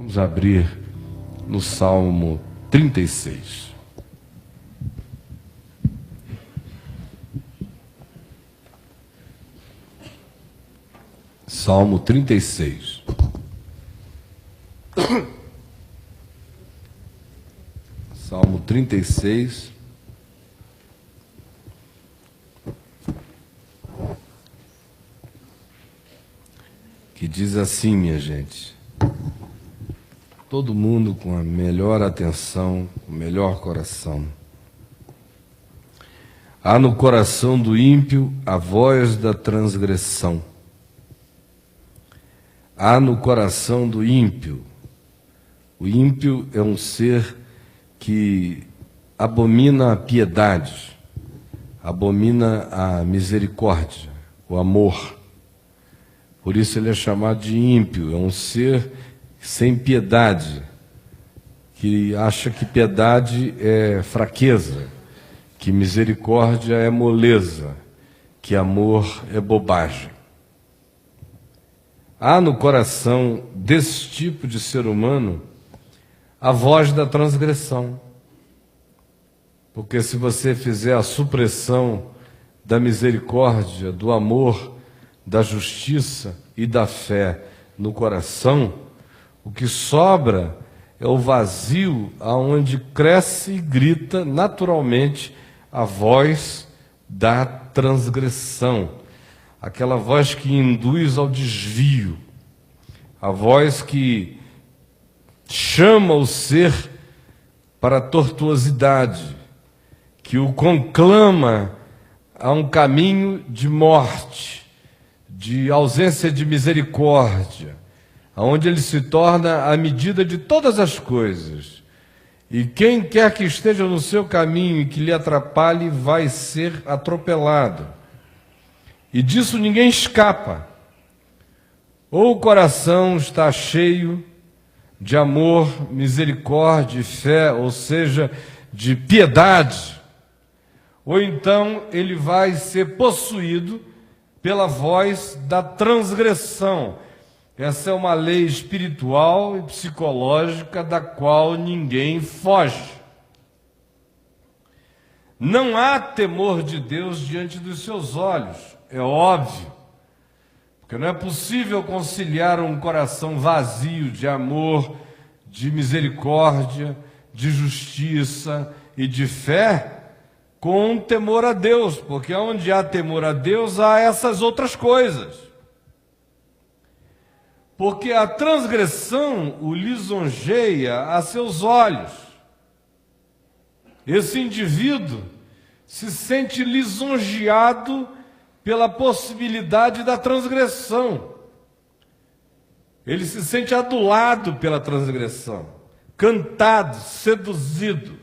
Vamos abrir no Salmo 36. Salmo 36. Salmo 36. Que diz assim, minha gente. Todo mundo com a melhor atenção, o melhor coração. Há no coração do ímpio a voz da transgressão. Há no coração do ímpio. O ímpio é um ser que abomina a piedade, abomina a misericórdia, o amor. Por isso ele é chamado de ímpio, é um ser sem piedade, que acha que piedade é fraqueza, que misericórdia é moleza, que amor é bobagem. Há no coração desse tipo de ser humano a voz da transgressão. Porque se você fizer a supressão da misericórdia, do amor, da justiça e da fé no coração, o que sobra é o vazio aonde cresce e grita naturalmente a voz da transgressão. Aquela voz que induz ao desvio, a voz que chama o ser para a tortuosidade, que o conclama a um caminho de morte, de ausência de misericórdia, aonde ele se torna a medida de todas as coisas. E quem quer que esteja no seu caminho e que lhe atrapalhe vai ser atropelado. E disso ninguém escapa. Ou o coração está cheio de amor, misericórdia e fé, ou seja, de piedade, ou então ele vai ser possuído pela voz da transgressão. Essa é uma lei espiritual e psicológica da qual ninguém foge. Não há temor de Deus diante dos seus olhos, é óbvio, porque não é possível conciliar um coração vazio de amor, de misericórdia, de justiça e de fé com temor a Deus, porque onde há temor a Deus há essas outras coisas. Porque a transgressão o lisonjeia a seus olhos. Esse indivíduo se sente lisonjeado pela possibilidade da transgressão. Ele se sente adulado pela transgressão, cantado, seduzido.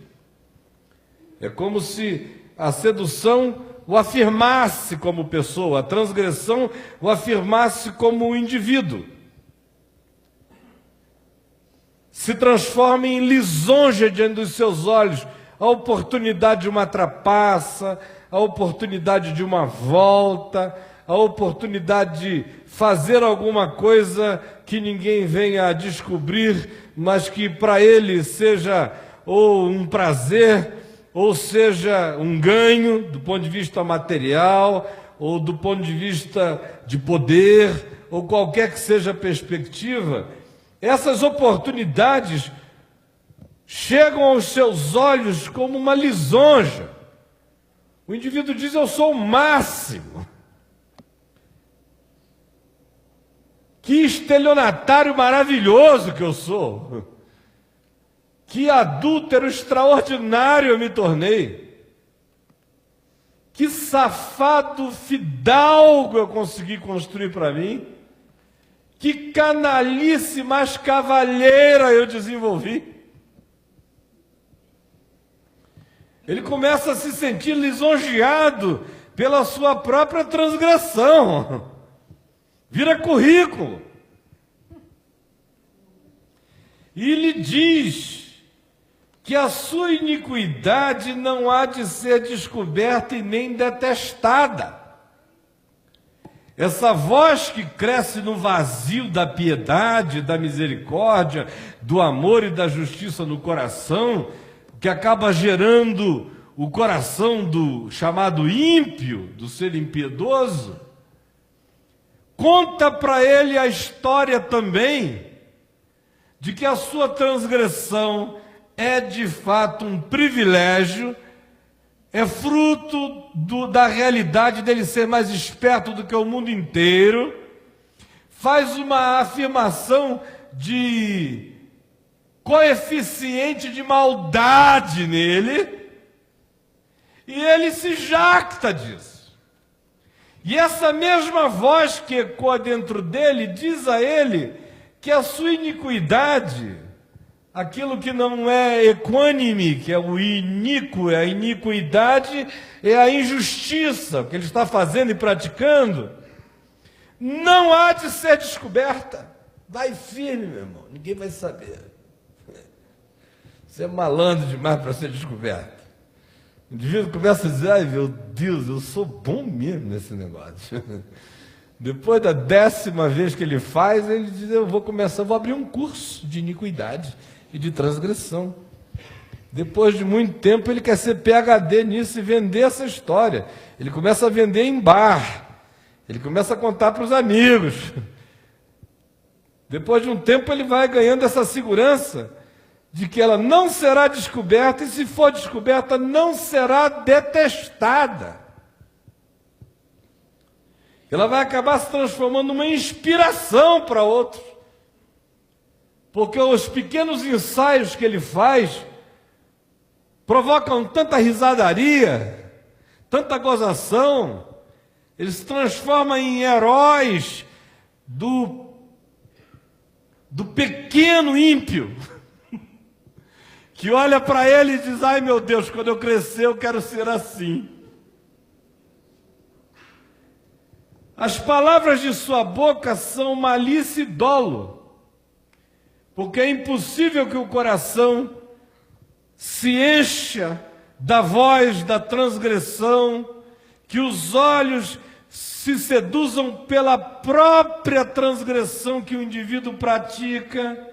É como se a sedução o afirmasse como pessoa, a transgressão o afirmasse como indivíduo. Se transforma em lisonja diante dos seus olhos, a oportunidade de uma trapaça, a oportunidade de uma volta, a oportunidade de fazer alguma coisa que ninguém venha a descobrir, mas que para ele seja ou um prazer, ou seja um ganho do ponto de vista material, ou do ponto de vista de poder, ou qualquer que seja a perspectiva. Essas oportunidades chegam aos seus olhos como uma lisonja. O indivíduo diz: eu sou o máximo. Que estelionatário maravilhoso que eu sou. Que adúltero extraordinário eu me tornei. Que safado fidalgo eu consegui construir para mim. Que canalice mais cavalheira eu desenvolvi. Ele começa a se sentir lisonjeado pela sua própria transgressão. Vira currículo. E lhe diz que a sua iniquidade não há de ser descoberta e nem detestada. essa voz que cresce no vazio da piedade, da misericórdia, do amor e da justiça no coração, que acaba gerando o coração do chamado ímpio, do ser impiedoso, conta para ele a história também de que a sua transgressão é de fato um privilégio, é fruto da realidade dele ser mais esperto do que o mundo inteiro, faz uma afirmação de coeficiente de maldade nele, e ele se jacta disso. E essa mesma voz que ecoa dentro dele diz a ele que a sua iniquidade, aquilo que não é equânime, que é o iníquo, é a iniquidade, é a injustiça, o que ele está fazendo e praticando, não há de ser descoberta. Vai firme, meu irmão, ninguém vai saber. Você é malandro demais para ser descoberto. O indivíduo começa a dizer, ai meu Deus, eu sou bom mesmo nesse negócio. Depois da 10ª vez que ele faz, ele diz, eu vou abrir um curso de iniquidade e de transgressão. Depois de muito tempo, ele quer ser PhD nisso e vender essa história. Ele começa a vender em bar, ele começa a contar para os amigos. Depois de um tempo, ele vai ganhando essa segurança de que ela não será descoberta, e se for descoberta, não será detestada. Ela vai acabar se transformando numa inspiração para outros. Porque os pequenos ensaios que ele faz provocam tanta risadaria, tanta gozação, ele se transforma em heróis do pequeno ímpio, que olha para ele e diz, ai meu Deus, quando eu crescer eu quero ser assim. As palavras de sua boca são malícia e dolo, porque é impossível que o coração se encha da voz da transgressão, que os olhos se seduzam pela própria transgressão que o indivíduo pratica,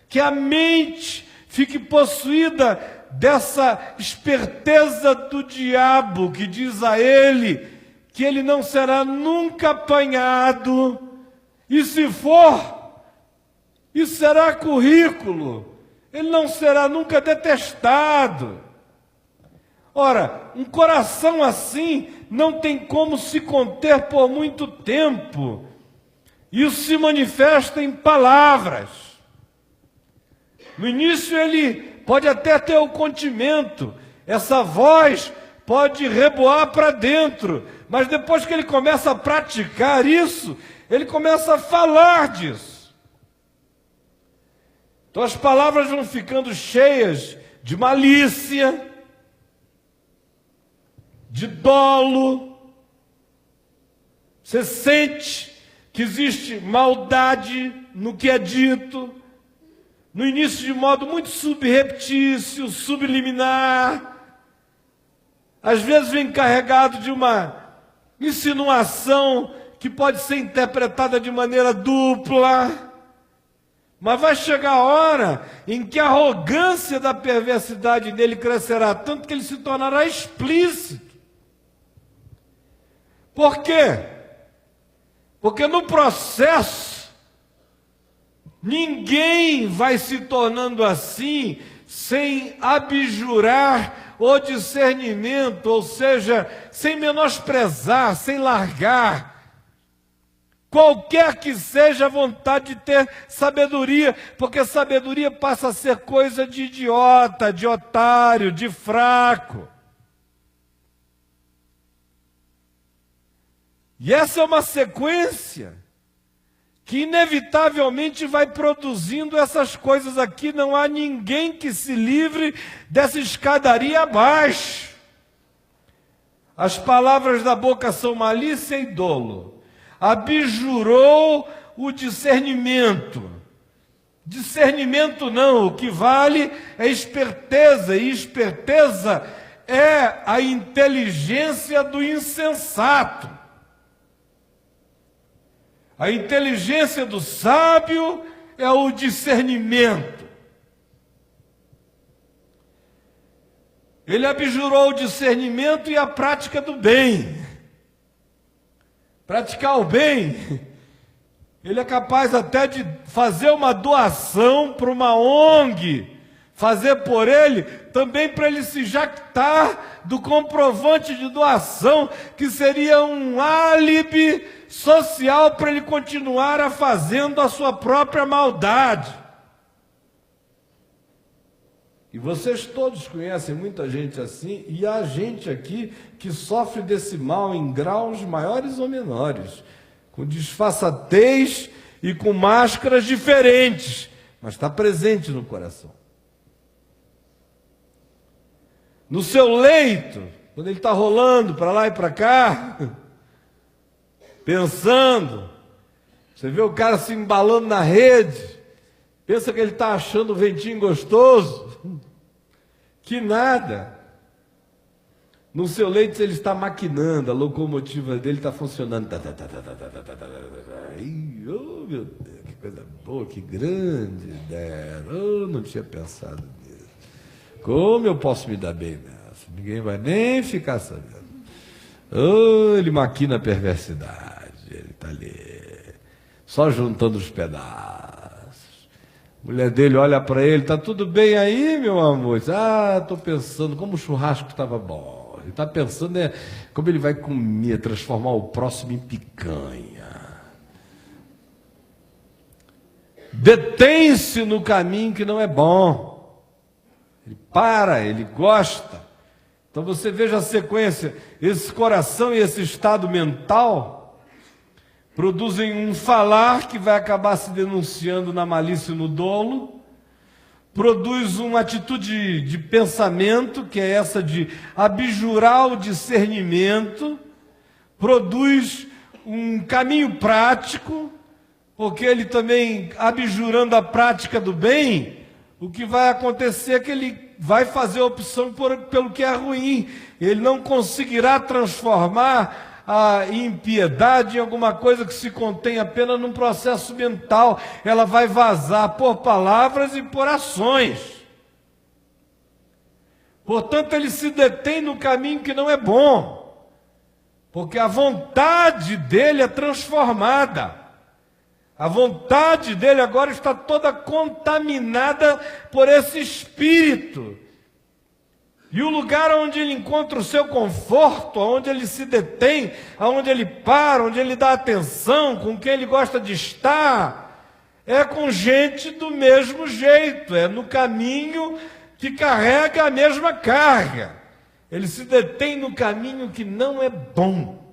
que a mente fique possuída dessa esperteza do diabo que diz a ele que ele não será nunca apanhado, e se for, isso será currículo, ele não será nunca detestado. Ora, um coração assim não tem como se conter por muito tempo. Isso se manifesta em palavras. No início ele pode até ter o contimento, essa voz pode reboar para dentro, mas depois que ele começa a praticar isso, ele começa a falar disso. Então as palavras vão ficando cheias de malícia, de dolo. Você sente que existe maldade no que é dito, no início de modo muito subreptício, subliminar, às vezes vem carregado de uma insinuação que pode ser interpretada de maneira dupla, mas vai chegar a hora em que a arrogância da perversidade nele crescerá tanto que ele se tornará explícito. Por quê? Porque no processo, ninguém vai se tornando assim sem abjurar o discernimento, ou seja, sem menosprezar, sem largar qualquer que seja a vontade de ter sabedoria, porque sabedoria passa a ser coisa de idiota, de otário, de fraco. E essa é uma sequência que inevitavelmente vai produzindo essas coisas aqui. Não há ninguém que se livre dessa escadaria abaixo. As palavras da boca são malícia e dolo. Abjurou o discernimento. Discernimento não, o que vale é esperteza, e esperteza é a inteligência do insensato. A inteligência do sábio é o discernimento. Ele abjurou o discernimento e a prática do bem. Praticar o bem, ele é capaz até de fazer uma doação para uma ONG, fazer por ele, também para ele se jactar do comprovante de doação, que seria um álibi social para ele continuar a fazendo a sua própria maldade. E vocês todos conhecem muita gente assim, e há gente aqui que sofre desse mal em graus maiores ou menores, com disfarçatez e com máscaras diferentes, mas está presente no coração. No seu leito, quando ele está rolando para lá e para cá, pensando, você vê o cara se embalando na rede, pensa que ele está achando o ventinho gostoso, que nada. No seu leito ele está maquinando, a locomotiva dele está funcionando. Oh, meu Deus, que coisa boa, que grande ideia. Oh, não tinha pensado nisso. Como eu posso me dar bem nessa? Ninguém vai nem ficar sabendo. Oh, ele maquina a perversidade, ele está ali, só juntando os pedaços. A mulher dele olha para ele, está tudo bem aí, meu amor? Ah, estou pensando como o churrasco estava bom. Ele está pensando como ele vai comer, transformar o próximo em picanha. Detém-se no caminho que não é bom. Ele para, ele gosta. Então você veja a sequência, esse coração e esse estado mental produzem um falar que vai acabar se denunciando na malícia e no dolo, produz uma atitude de pensamento, que é essa de abjurar o discernimento, produz um caminho prático, porque ele também, abjurando a prática do bem, o que vai acontecer é que ele vai fazer opção pelo que é ruim, ele não conseguirá transformar a impiedade em alguma coisa que se contém apenas num processo mental. Ela vai vazar por palavras e por ações. Portanto, ele se detém no caminho que não é bom, porque a vontade dele é transformada. A vontade dele agora está toda contaminada por esse espírito. E o lugar onde ele encontra o seu conforto, onde ele se detém, onde ele para, onde ele dá atenção, com quem ele gosta de estar, é com gente do mesmo jeito, é no caminho que carrega a mesma carga. Ele se detém no caminho que não é bom.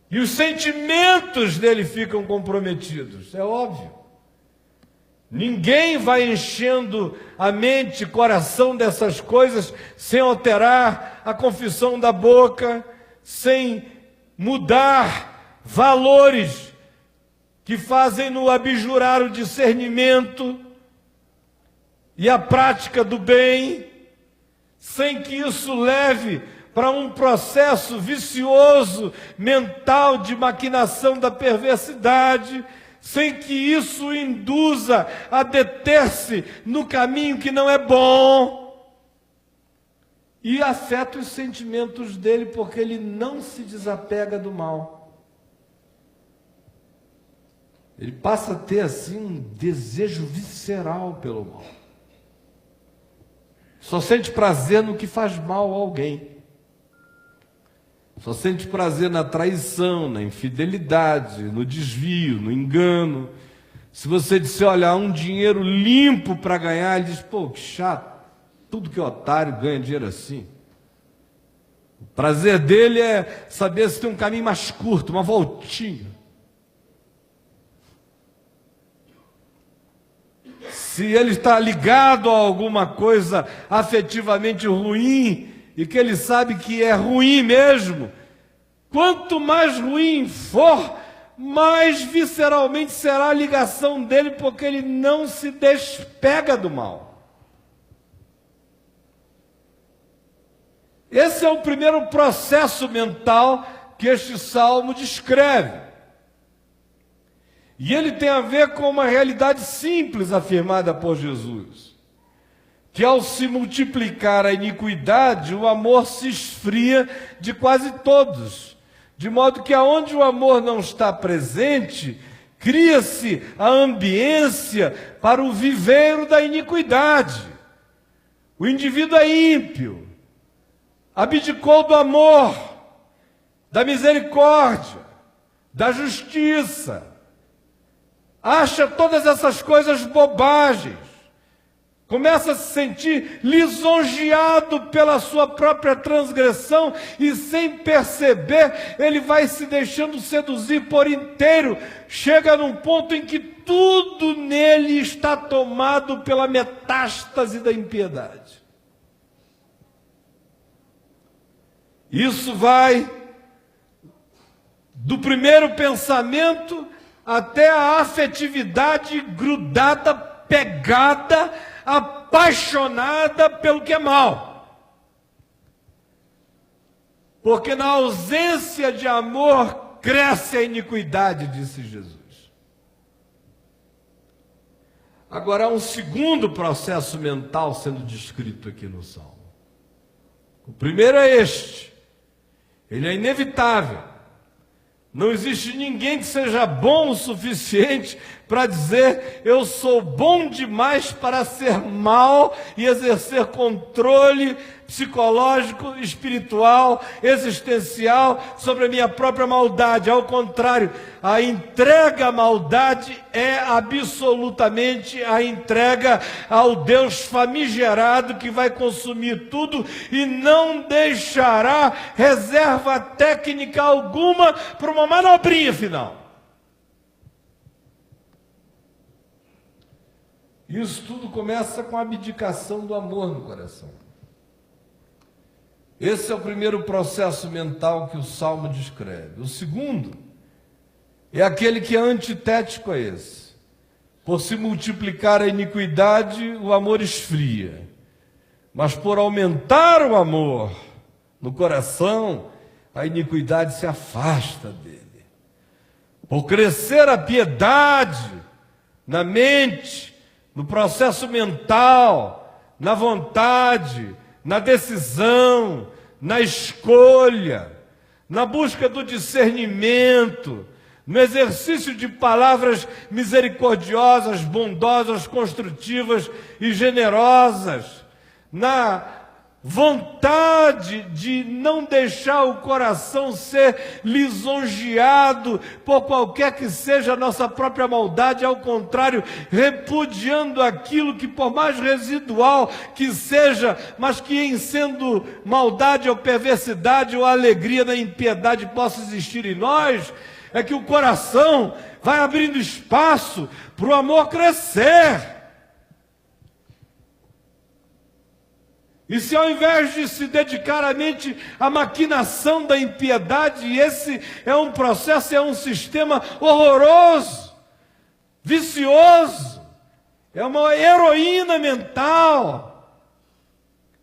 E os sentimentos dele ficam comprometidos, é óbvio. Ninguém vai enchendo a mente, coração dessas coisas, sem alterar a confissão da boca, sem mudar valores que fazem-no abjurar o discernimento e a prática do bem, sem que isso leve para um processo vicioso mental de maquinação da perversidade, sem que isso induza a deter-se no caminho que não é bom, e afeta os sentimentos dele, porque ele não se desapega do mal. Ele passa a ter assim um desejo visceral pelo mal. Só sente prazer no que faz mal a alguém. Só sente prazer na traição, na infidelidade, no desvio, no engano. Se você disser, olha, há um dinheiro limpo para ganhar, ele diz, pô, que chato, tudo que é otário ganha dinheiro assim. O prazer dele é saber se tem um caminho mais curto, uma voltinha. Se ele está ligado a alguma coisa afetivamente ruim, e que ele sabe que é ruim mesmo, quanto mais ruim for, mais visceralmente será a ligação dele, porque ele não se despega do mal. Esse é o primeiro processo mental que este salmo descreve. E ele tem a ver com uma realidade simples afirmada por Jesus, que ao se multiplicar a iniquidade, o amor se esfria de quase todos, de modo que aonde o amor não está presente, cria-se a ambiência para o viveiro da iniquidade. O indivíduo é ímpio, abdicou do amor, da misericórdia, da justiça, acha todas essas coisas bobagens, começa a se sentir lisonjeado pela sua própria transgressão e, sem perceber, ele vai se deixando seduzir por inteiro. Chega num ponto em que tudo nele está tomado pela metástase da impiedade. Isso vai do primeiro pensamento até a afetividade grudada, pegada, apaixonada pelo que é mal. Porque na ausência de amor cresce a iniquidade, disse Jesus. Agora há um segundo processo mental sendo descrito aqui no Salmo. O primeiro é este. Ele é inevitável. Não existe ninguém que seja bom o suficiente para dizer: eu sou bom demais para ser mal e exercer controle psicológico, espiritual, existencial sobre a minha própria maldade. Ao contrário, a entrega à maldade é absolutamente a entrega ao Deus famigerado que vai consumir tudo e não deixará reserva técnica alguma para uma manobrinha final. Isso tudo começa com a abdicação do amor no coração. Esse é o primeiro processo mental que o Salmo descreve. O segundo é aquele que é antitético a esse. Por se multiplicar a iniquidade, o amor esfria. Mas por aumentar o amor no coração, a iniquidade se afasta dele. Por crescer a piedade na mente, no processo mental, na vontade, na decisão, na escolha, na busca do discernimento, no exercício de palavras misericordiosas, bondosas, construtivas e generosas, na vontade de não deixar o coração ser lisonjeado por qualquer que seja a nossa própria maldade, ao contrário, repudiando aquilo que, por mais residual que seja, mas que em sendo maldade ou perversidade ou alegria da impiedade possa existir em nós, é que o coração vai abrindo espaço para o amor crescer. E se ao invés de se dedicar a mente à maquinação da impiedade, esse é um processo, é um sistema horroroso, vicioso, é uma heroína mental,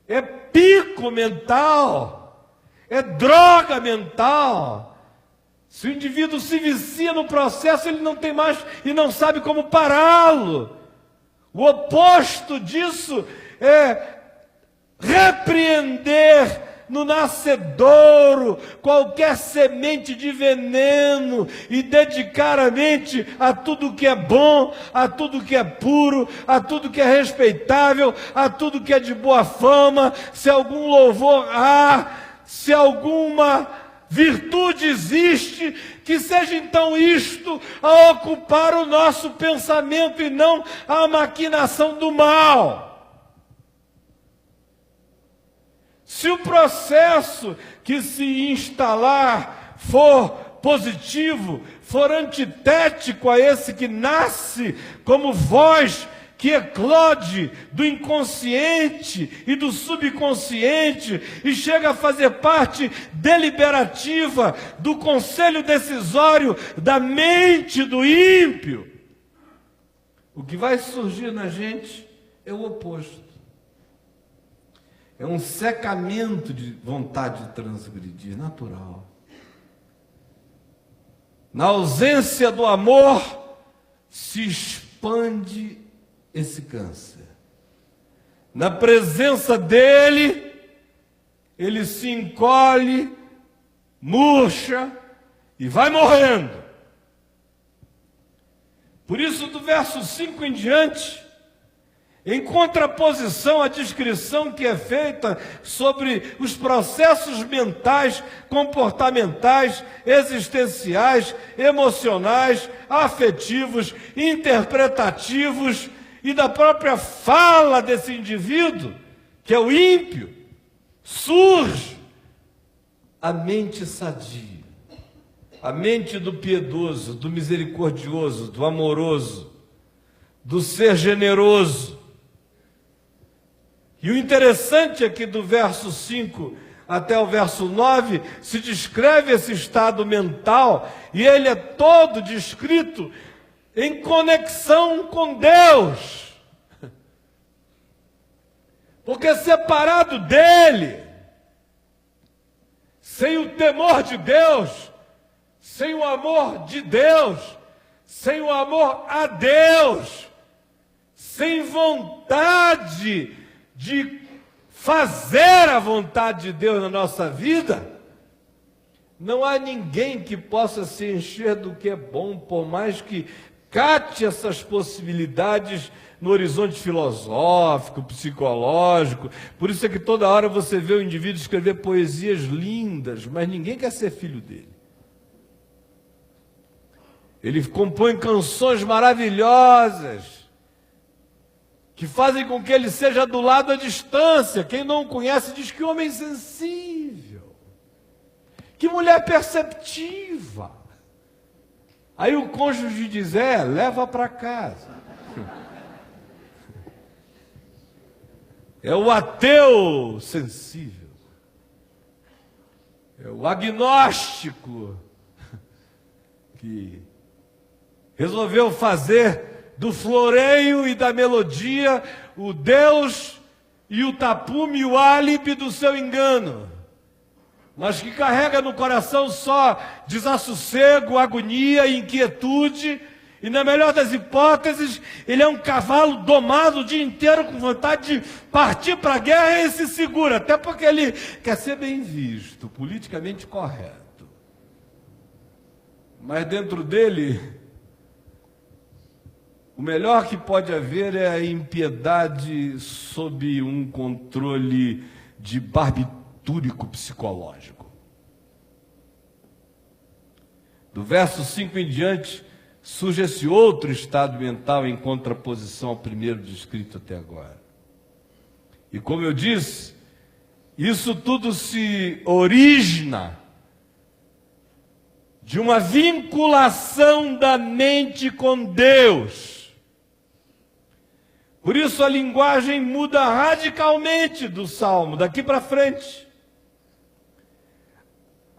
é pico mental, é droga mental. Se o indivíduo se vicia no processo, ele não tem mais e não sabe como pará-lo. O oposto disso é repreender no nascedouro qualquer semente de veneno e dedicar a mente a tudo que é bom, a tudo que é puro, a tudo que é respeitável, a tudo que é de boa fama. Se algum louvor há, se alguma virtude existe, que seja então isto a ocupar o nosso pensamento e não a maquinação do mal. Se o processo que se instalar for positivo, for antitético a esse que nasce como voz que eclode do inconsciente e do subconsciente e chega a fazer parte deliberativa do conselho decisório da mente do ímpio, o que vai surgir na gente é o oposto. É um secamento de vontade de transgredir, natural. Na ausência do amor, se expande esse câncer. Na presença dele, ele se encolhe, murcha e vai morrendo. Por isso, do verso 5 em diante, em contraposição à descrição que é feita sobre os processos mentais, comportamentais, existenciais, emocionais, afetivos, interpretativos e da própria fala desse indivíduo, que é o ímpio, surge a mente sadia, a mente do piedoso, do misericordioso, do amoroso, do ser generoso. E o interessante é que do verso 5 até o verso 9 se descreve esse estado mental e ele é todo descrito em conexão com Deus. Porque separado dele, sem o temor de Deus, sem o amor de Deus, sem o amor a Deus, sem vontade de fazer a vontade de Deus na nossa vida, não há ninguém que possa se encher do que é bom, por mais que cate essas possibilidades no horizonte filosófico, psicológico. Por isso é que toda hora você vê o indivíduo escrever poesias lindas, mas ninguém quer ser filho dele. Ele compõe canções maravilhosas, que fazem com que ele seja do lado à distância. Quem não o conhece diz que homem sensível, que mulher perceptiva. Aí o cônjuge diz, leva para casa. É o ateu sensível, é o agnóstico que resolveu fazer do floreio e da melodia o Deus e o tapume e o álibi do seu engano, mas que carrega no coração só desassossego, agonia e inquietude, e na melhor das hipóteses, ele é um cavalo domado o dia inteiro com vontade de partir para a guerra e se segura, até porque ele quer ser bem visto, politicamente correto. Mas dentro dele, o melhor que pode haver é a impiedade sob um controle de barbitúrico psicológico. Do verso 5 em diante, surge esse outro estado mental em contraposição ao primeiro descrito até agora. E como eu disse, isso tudo se origina de uma vinculação da mente com Deus. Por isso a linguagem muda radicalmente do Salmo, daqui para frente.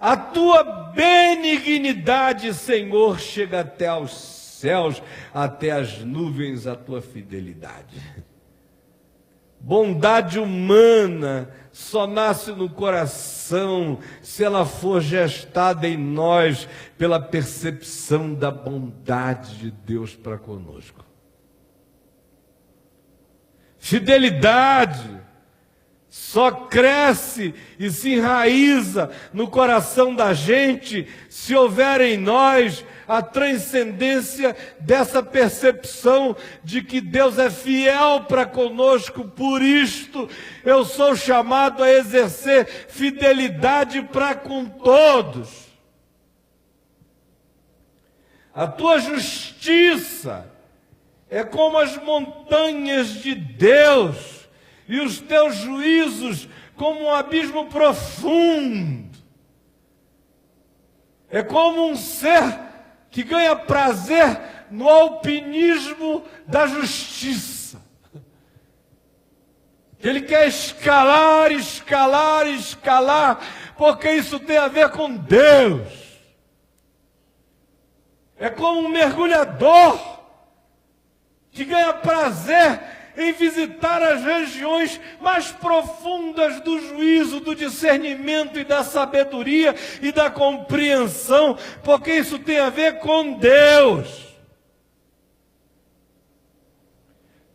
A tua benignidade, Senhor, chega até aos céus, até as nuvens, a tua fidelidade. Bondade humana só nasce no coração se ela for gestada em nós pela percepção da bondade de Deus para conosco. Fidelidade só cresce e se enraiza no coração da gente se houver em nós a transcendência dessa percepção de que Deus é fiel para conosco. Por isto eu sou chamado a exercer fidelidade para com todos. A tua justiça é como as montanhas de Deus, e os teus juízos como um abismo profundo. É como um ser que ganha prazer no alpinismo da justiça. Ele quer escalar, escalar, escalar, porque isso tem a ver com Deus. É como um mergulhador que ganha prazer em visitar as regiões mais profundas do juízo, do discernimento e da sabedoria e da compreensão, porque isso tem a ver com Deus.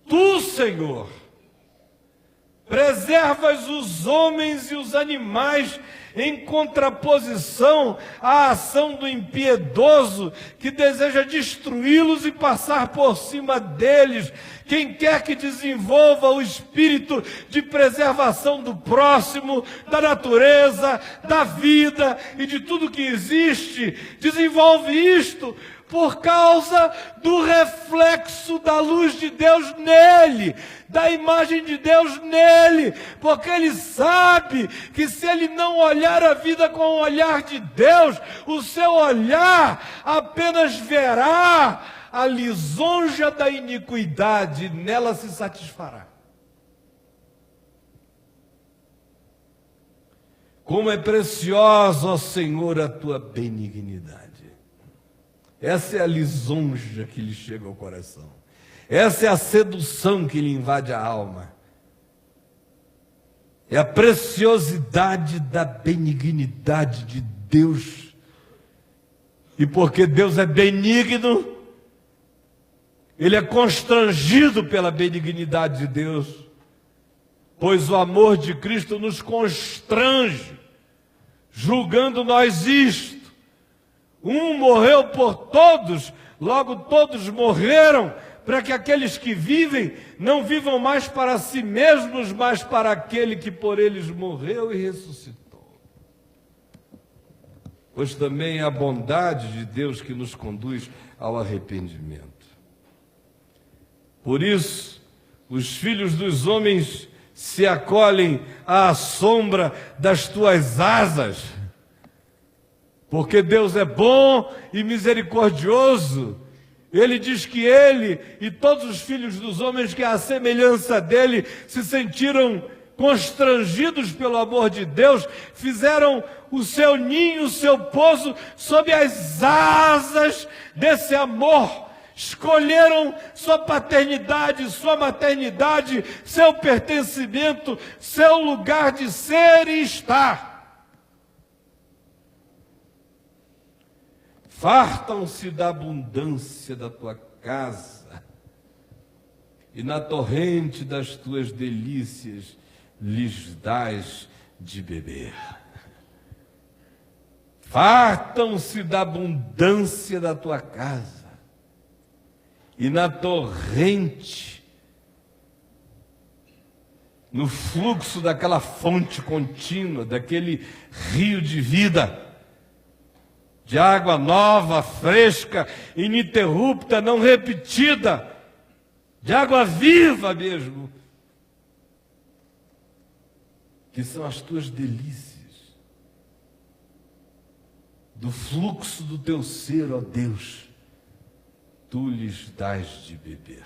Tu, Senhor, preservas os homens e os animais em contraposição à ação do impiedoso que deseja destruí-los e passar por cima deles. Quem quer que desenvolva o espírito de preservação do próximo, da natureza, da vida e de tudo que existe, desenvolve isto por causa do reflexo da luz de Deus nele, da imagem de Deus nele, porque ele sabe que se ele não olhar a vida com o olhar de Deus, o seu olhar apenas verá a lisonja da iniquidade, e nela se satisfará. Como é preciosa, ó Senhor, a tua benignidade. Essa é a lisonja que lhe chega ao coração. Essa é a sedução que lhe invade a alma. É a preciosidade da benignidade de Deus. E porque Deus é benigno, Ele é constrangido pela benignidade de Deus, pois o amor de Cristo nos constrange, julgando nós isto. Um morreu por todos, logo todos morreram, para que aqueles que vivem não vivam mais para si mesmos, mas para aquele que por eles morreu e ressuscitou. Pois também é a bondade de Deus que nos conduz ao arrependimento. Por isso, os filhos dos homens se acolhem à sombra das tuas asas, porque Deus é bom e misericordioso. Ele diz que ele e todos os filhos dos homens que à semelhança dele se sentiram constrangidos pelo amor de Deus, fizeram o seu ninho, o seu pouso sob as asas desse amor, escolheram sua paternidade, sua maternidade, seu pertencimento, seu lugar de ser e estar. Fartam-se da abundância da tua casa, e na torrente das tuas delícias lhes dás de beber. Fartam-se da abundância da tua casa, e na torrente, no fluxo daquela fonte contínua, daquele rio de vida, de água nova, fresca, ininterrupta, não repetida, de água viva mesmo, que são as tuas delícias, do fluxo do teu ser, ó Deus, tu lhes dás de beber.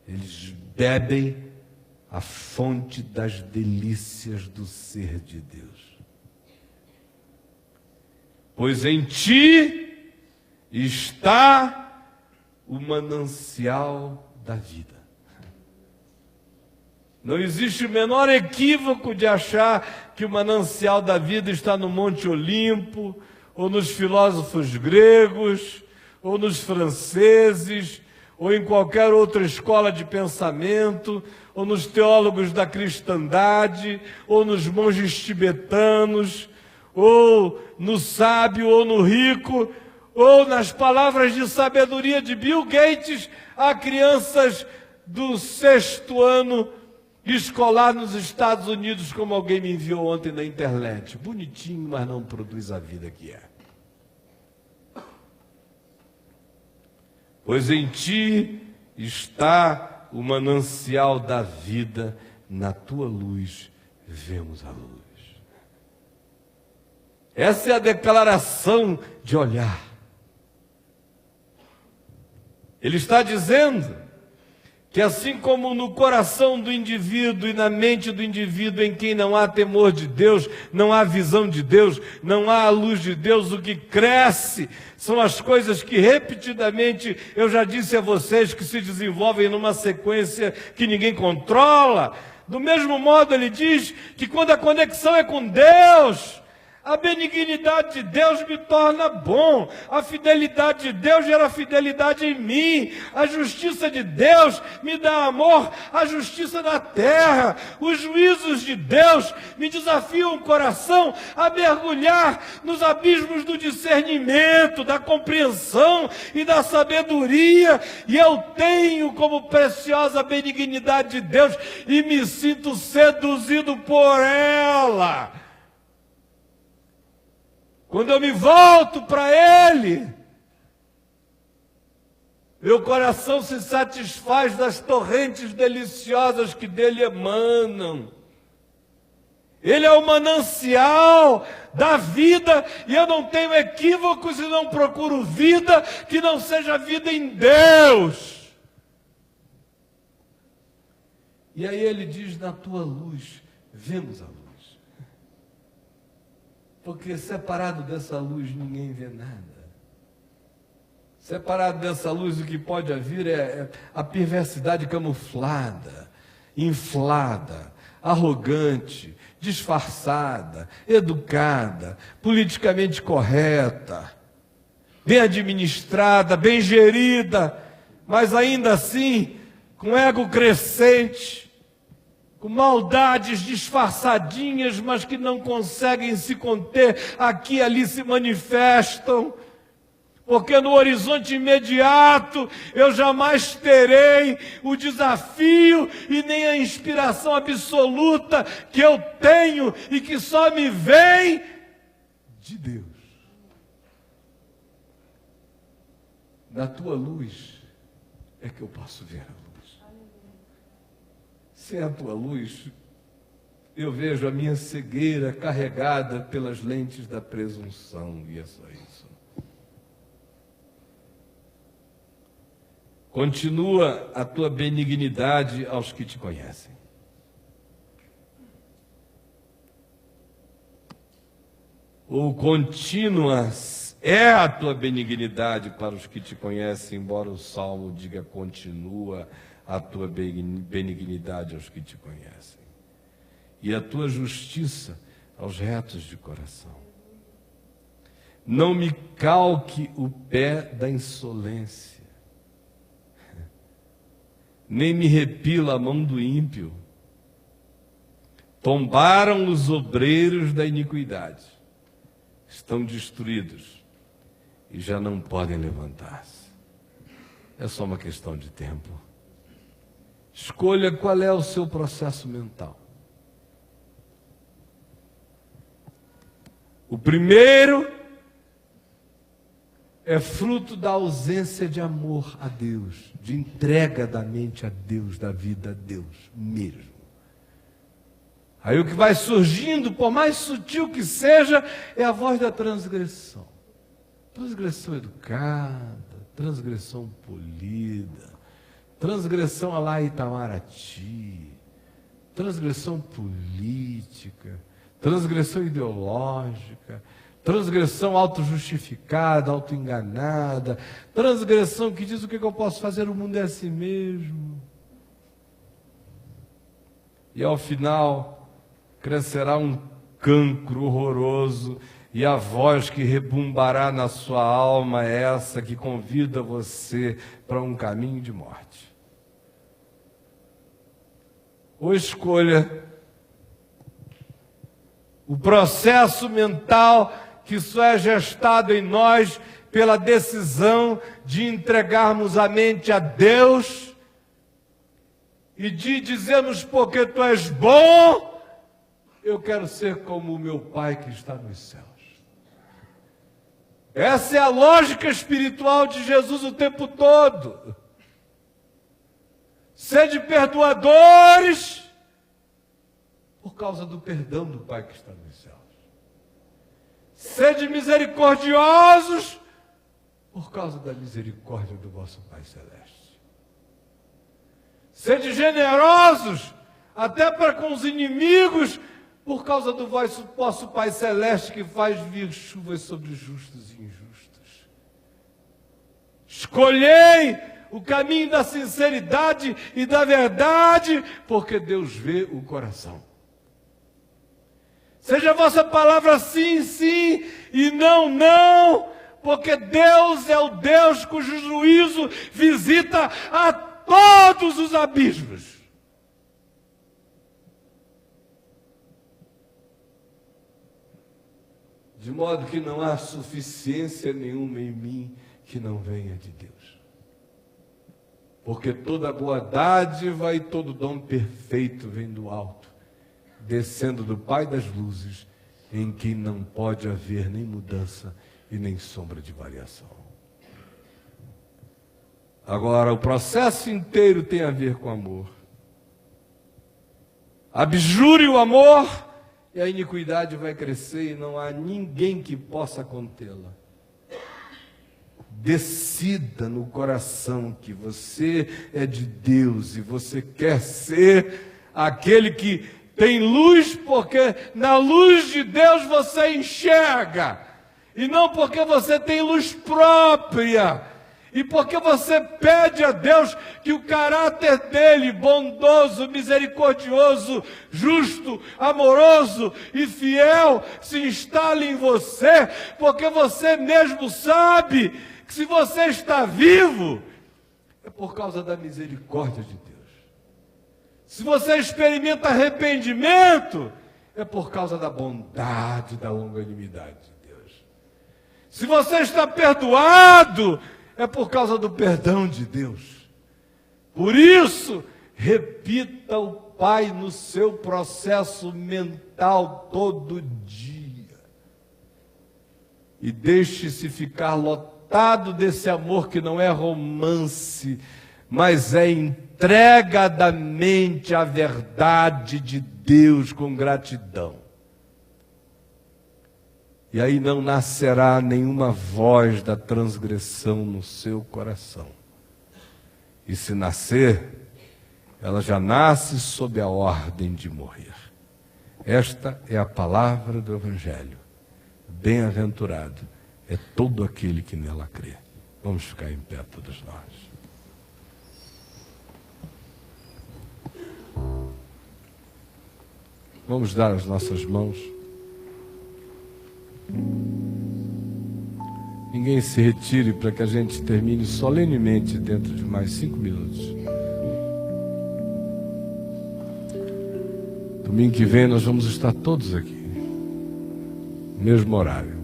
Eles bebem a fonte das delícias do ser de Deus. Pois em ti está o manancial da vida. Não existe o menor equívoco de achar que o manancial da vida está no Monte Olimpo, ou nos filósofos gregos, ou nos franceses, ou em qualquer outra escola de pensamento, ou nos teólogos da cristandade, ou nos monges tibetanos, ou no sábio, ou no rico, ou nas palavras de sabedoria de Bill Gates a crianças do 6º ano escolar nos Estados Unidos, como alguém me enviou ontem na internet. Bonitinho, mas não produz a vida que é. Pois em ti está o manancial da vida, na tua luz vemos a luz. Essa é a declaração de olhar. Ele está dizendo que assim como no coração do indivíduo e na mente do indivíduo em quem não há temor de Deus, não há visão de Deus, não há a luz de Deus, o que cresce são as coisas que repetidamente, eu já disse a vocês, que se desenvolvem numa sequência que ninguém controla. Do mesmo modo ele diz que quando a conexão é com Deus, a benignidade de Deus me torna bom, a fidelidade de Deus gera fidelidade em mim, a justiça de Deus me dá amor, a justiça da terra, os juízos de Deus me desafiam o coração a mergulhar nos abismos do discernimento, da compreensão e da sabedoria, e eu tenho como preciosa a benignidade de Deus e me sinto seduzido por ela. Quando eu me volto para Ele, meu coração se satisfaz das torrentes deliciosas que dele emanam. Ele é o manancial da vida, e eu não tenho equívocos e não procuro vida que não seja vida em Deus. E aí ele diz: na tua luz vemos a luz. Porque separado dessa luz ninguém vê nada. Separado dessa luz o que pode haver é a perversidade camuflada, inflada, arrogante, disfarçada, educada, politicamente correta, bem administrada, bem gerida, mas ainda assim com ego crescente, com maldades disfarçadinhas, mas que não conseguem se conter, aqui e ali se manifestam, porque no horizonte imediato eu jamais terei o desafio e nem a inspiração absoluta que eu tenho e que só me vem de Deus. Na tua luz é que eu posso ver a luz. Sem a tua luz, eu vejo a minha cegueira carregada pelas lentes da presunção, e é só isso. Continua a tua benignidade aos que te conhecem. Ou contínuas é a tua benignidade para os que te conhecem, embora o Salmo diga continua a tua benignidade aos que te conhecem, e a tua justiça aos retos de coração. Não me calque o pé da insolência, nem me repila a mão do ímpio. Tombaram os obreiros da iniquidade, estão destruídos e já não podem levantar-se. É só uma questão de tempo. Escolha qual é o seu processo mental. O primeiro é fruto da ausência de amor a Deus, de entrega da mente a Deus, da vida a Deus mesmo. Aí o que vai surgindo, por mais sutil que seja, é a voz da transgressão. Transgressão educada, transgressão polida, transgressão a lá Itamaraty, transgressão política, transgressão ideológica, transgressão autojustificada, autoenganada, transgressão que diz o que eu posso fazer, o mundo é assim mesmo. E ao final crescerá um cancro horroroso, e a voz que rebumbará na sua alma é essa que convida você para um caminho de morte. Ou escolha o processo mental que só é gestado em nós pela decisão de entregarmos a mente a Deus e de dizermos, porque tu és bom, eu quero ser como o meu Pai que está nos céus. Essa é a lógica espiritual de Jesus o tempo todo. Sede perdoadores por causa do perdão do Pai que está nos céus. Sede misericordiosos por causa da misericórdia do vosso Pai Celeste. Sede generosos, até para com os inimigos, por causa do vosso Pai Celeste, que faz vir chuvas sobre justos e injustos. Escolhei o caminho da sinceridade e da verdade, porque Deus vê o coração. Seja a vossa palavra sim, sim, e não, não, porque Deus é o Deus cujo juízo visita a todos os abismos. De modo que não há suficiência nenhuma em mim que não venha de Deus. Porque toda boa dádiva e todo dom perfeito vem do alto, descendo do Pai das luzes, em quem não pode haver nem mudança e nem sombra de variação. Agora, o processo inteiro tem a ver com amor. Abjure o amor e a iniquidade vai crescer e não há ninguém que possa contê-la. Decida no coração que você é de Deus e você quer ser aquele que tem luz, porque na luz de Deus você enxerga, e não porque você tem luz própria, e porque você pede a Deus que o caráter dele, bondoso, misericordioso, justo, amoroso e fiel, se instale em você, porque você mesmo sabe que se você está vivo, é por causa da misericórdia de Deus. Se você experimenta arrependimento, é por causa da bondade, da longanimidade de Deus. Se você está perdoado, é por causa do perdão de Deus. Por isso, repita o Pai no seu processo mental todo dia. E deixe-se ficar lotado desse amor que não é romance, mas é entrega da mente à verdade de Deus com gratidão. E aí não nascerá nenhuma voz da transgressão no seu coração. E se nascer, ela já nasce sob a ordem de morrer. Esta é a palavra do Evangelho. Bem-aventurado é todo aquele que nela crê. Vamos ficar em pé todos nós. Vamos dar as nossas mãos. Ninguém se retire para que a gente termine solenemente dentro de mais 5 minutos. Domingo que vem nós vamos estar todos aqui, no mesmo horário.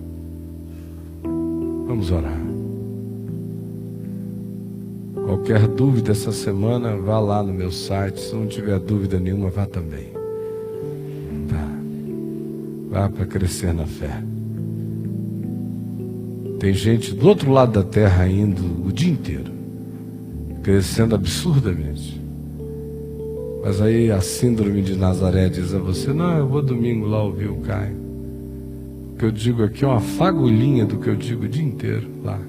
Vamos orar. Qualquer dúvida essa semana, vá lá no meu site. Se não tiver dúvida nenhuma, vá também. Vá para crescer na fé. Tem gente do outro lado da terra indo o dia inteiro, crescendo absurdamente. Mas aí a síndrome de Nazaré diz a você: não, eu vou domingo lá ouvir o Caio. O que eu digo aqui é uma fagulhinha do que eu digo o dia inteiro lá.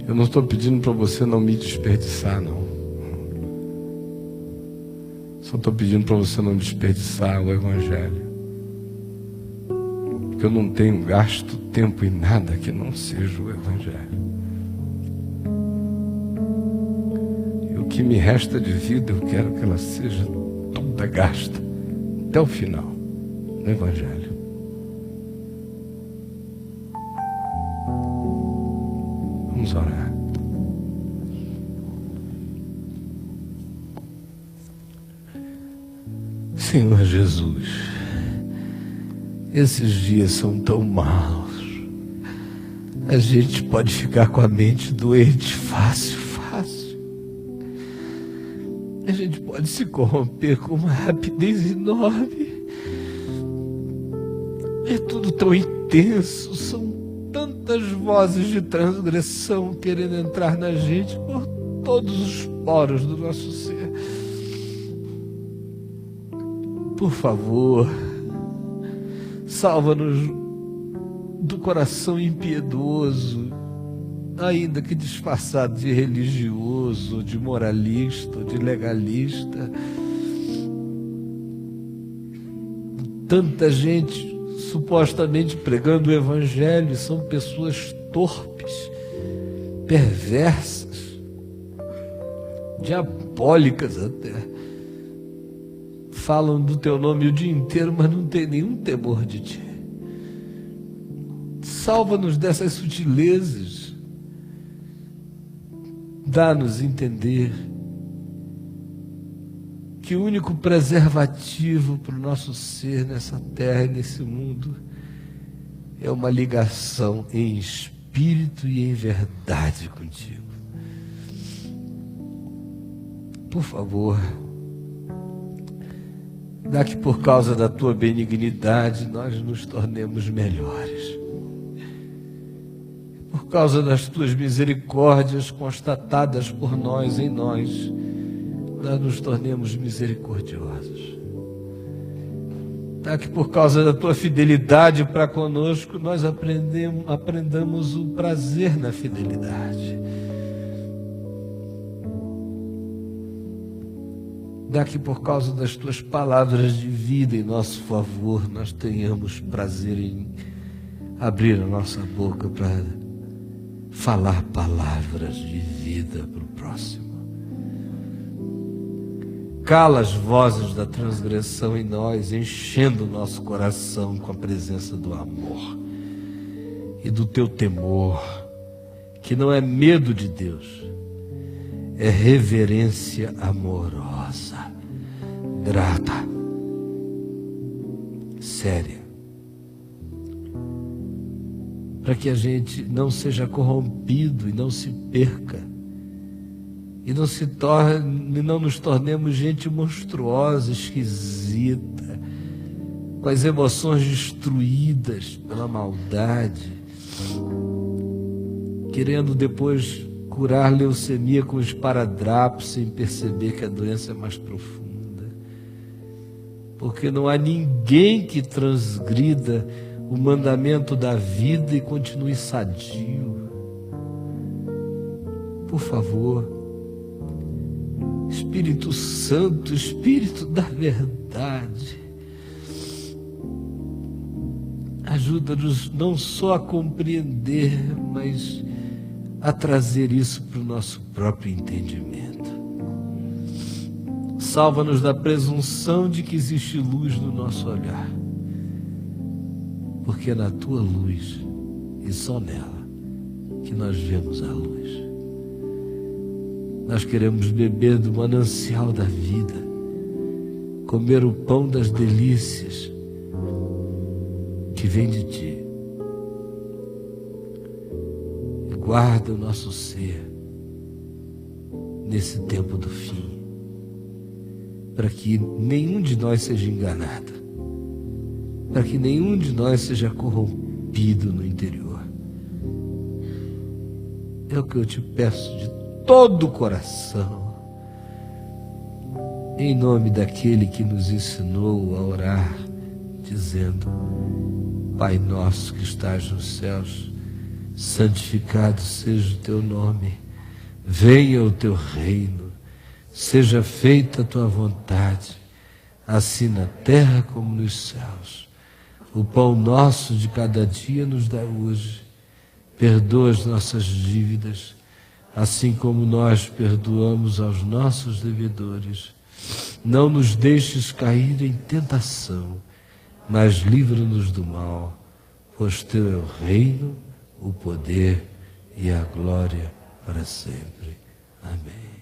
Eu não estou pedindo para você não me desperdiçar, não. Só estou pedindo para você não desperdiçar o Evangelho. Porque eu não tenho gasto tempo em nada que não seja o Evangelho. E o que me resta de vida, eu quero que ela seja toda gasta, até o final, no Evangelho. Vamos orar. Senhor Jesus, esses dias são tão maus. A gente pode ficar com a mente doente fácil. A gente pode se corromper com uma rapidez enorme. É tudo tão intenso, são tantas vozes de transgressão querendo entrar na gente por todos os poros do nosso ser. Por favor, salva-nos do coração impiedoso ainda que disfarçado de religioso, de moralista, de legalista. Tanta gente supostamente pregando o evangelho, são pessoas torpes, perversas, diabólicas até. Falam do teu nome o dia inteiro, mas não tem nenhum temor de ti. Salva-nos dessas sutilezas. Dá-nos entender que o único preservativo para o nosso ser nessa terra e nesse mundo é uma ligação em espírito e em verdade contigo. Por favor, dá que por causa da tua benignidade nós nos tornemos melhores. Por causa das tuas misericórdias constatadas por nós em nós, nós nos tornemos misericordiosos. Dá que por causa da tua fidelidade para conosco, nós aprendamos o prazer na fidelidade. Dá que por causa das tuas palavras de vida em nosso favor, nós tenhamos prazer em abrir a nossa boca para falar palavras de vida para o próximo. Cala as vozes da transgressão em nós, enchendo o nosso coração com a presença do amor e do teu temor, que não é medo de Deus, é reverência amorosa, grata, séria, para que a gente não seja corrompido e não se perca, e não nos tornemos gente monstruosa, esquisita, com as emoções destruídas pela maldade, querendo depois curar leucemia com esparadrapo sem perceber que a doença é mais profunda. Porque não há ninguém que transgrida o mandamento da vida e continue sadio. Por favor, Espírito Santo, Espírito da verdade, ajuda-nos não só a compreender, mas a trazer isso para o nosso próprio entendimento. Salva-nos da presunção de que existe luz no nosso olhar, porque é na tua luz e só nela que nós vemos a luz. Nós queremos beber do manancial da vida, comer o pão das delícias que vem de ti. E guarda o nosso ser nesse tempo do fim, para que nenhum de nós seja enganado, para que nenhum de nós seja corrompido no interior. É o que eu te peço de todo o coração, em nome daquele que nos ensinou a orar, dizendo: Pai nosso que estás nos céus, santificado seja o teu nome, venha o teu reino, seja feita a tua vontade, assim na terra como nos céus. O pão nosso de cada dia nos dá hoje, perdoa as nossas dívidas, assim como nós perdoamos aos nossos devedores. Não nos deixes cair em tentação, mas livra-nos do mal, pois teu é o reino, o poder e a glória para sempre. Amém.